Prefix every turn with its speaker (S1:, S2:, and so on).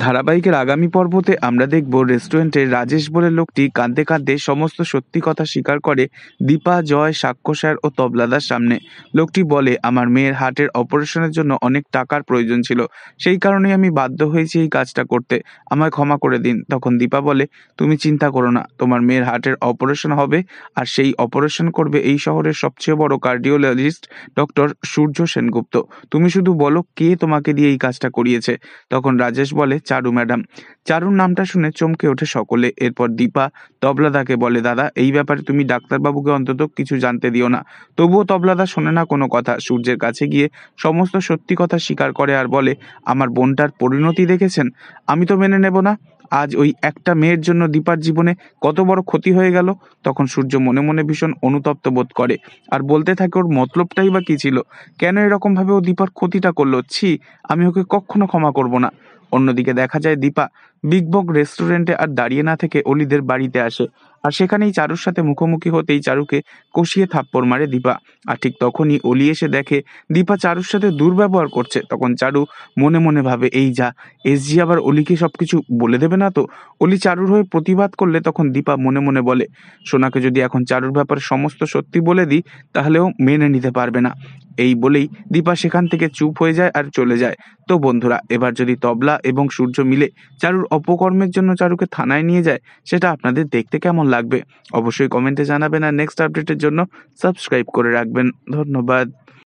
S1: ধারাবাহিকের আগামী পর্বতে আমরা দেখব রেস্টুরেন্টে রাজেশ বলে লোকটি কাঁদতে কাঁদতে সমস্ত সত্যি কথা স্বীকার করে দীপা, জয়, সাক্ষ্য স্যার ও তবলাদার সামনে। লোকটি বলে, আমার মেয়ের হার্টের অপারেশনের জন্য অনেক টাকার প্রয়োজন ছিল, সেই কারণেই আমি বাধ্য হয়েছি এই কাজটা করতে, আমায় ক্ষমা করে দিন। তখন দীপা বলে, তুমি চিন্তা করো না, তোমার মেয়ের হার্টের অপারেশন হবে, আর সেই অপারেশন করবে এই শহরের সবচেয়ে বড় কার্ডিওলজিস্ট ডক্টর সূর্য সেনগুপ্ত। তুমি শুধু বলো কে তোমাকে দিয়ে এই কাজটা করিয়েছে। তখন রাজেশ বলে, চারু ম্যাডাম। চারুর নামটা শুনে চমকে ওঠে সকলে। এরপর দীপা তবলাদাকে বলে, দাদা, এই ব্যাপারে তুমি ডাক্তারবাবুকে অন্তত কিছু জানতে দিও না। তবুও তবলাদা শোনে না কোনো কথা। সূর্যের কাছে গিয়ে সমস্ত সত্যি কথা স্বীকার করে আর বলে, আমার বোনটার পরিণতি দেখেছেন? আমি তো মেনে নেব না। আজ ওই একটা মেয়ের জন্য দীপার জীবনে কত বড় ক্ষতি হয়ে গেল। তখন সূর্য মনে মনে ভীষণ অনুতপ্ত বোধ করে আর বলতে থাকে, ওর মতলবটাই বা কি ছিল? কেন এরকম ভাবে ও দীপার ক্ষতিটা করলো? ছি, আমি ওকে কখনো ক্ষমা করব না। অন্যদিকে দেখা যায় দীপা বিগ বক রেস্টুরেন্টে আর দাঁড়িয়ে না থেকে অলিদের বাড়িতে আসে, আর সেখানেই চারুর সাথে মুখোমুখি হতেই চারুকে কষিয়ে থাপ্পড় মারে দীপা। আর ঠিক তখনই অলি এসে দেখে দীপা চারুর সাথে দুর্ব্যবহার করছে। তখন চারু মনে মনে ভাবে, এই যা, এসজি আবার অলিকে সবকিছু বলে দেবে না তো? অলি চারুর হয়ে প্রতিবাদ করলে তখন দীপা মনে মনে বলে, সোনাকে যদি এখন চারুর ব্যাপারে সমস্ত সত্যি বলে দিই তাহলেও মেনে নিতে পারবে না। এই বলেই দীপা সেখান থেকে চুপ হয়ে যায় আর চলে যায়। তো বন্ধুরা, এবার যদি তবলা এবং সূর্য মিলে চারুর অপকর্মের জন্য চারুকে থানায় নিয়ে যায়, সেটা আপনাদের দেখতে কেমন লাগবে অবশ্যই কমেন্টে জানাবেন। আর নেক্সট আপডেটের জন্য সাবস্ক্রাইব করে রাখবেন। ধন্যবাদ।